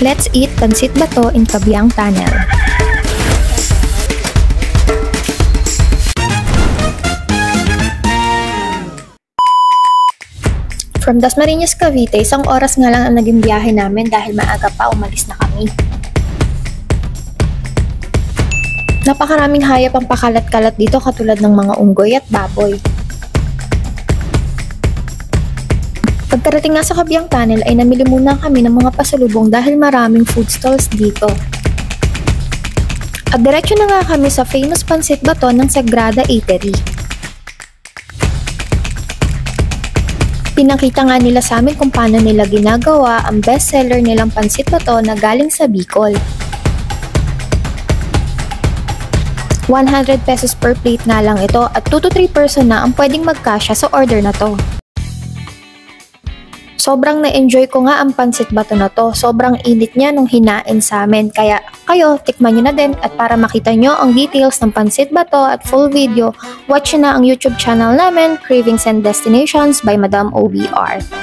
Let's eat Pansit Bato in Cabiang Tunnel. From Dasmariñas, Cavite, isang oras nga lang ang naging biyahe namin dahil maaga pa umalis na kami. Napakaraming hayop ang pakalat-kalat dito katulad ng mga unggoy at baboy. Pagkarating nga sa Cabiang Tunnel ay namili muna kami ng mga pasalubong dahil maraming food stalls dito. At diretso na nga kami sa famous Pansit Bato ng Sagrada Eatery. Pinakita nga nila sa amin kung paano nila ginagawa ang bestseller nilang Pansit Bato na galing sa Bicol. 100 pesos per plate nga lang ito at 2 to 3 person na ang pwedeng magkasya sa order na to. Sobrang na-enjoy ko nga ang Pansit Bato na to. Sobrang init niya nung hinain sa amin. Kaya kayo, tikman nyo na din at para makita nyo ang details ng Pansit Bato at full video, watch nyo na ang YouTube channel namin, Cravings and Destinations by Madam OBR.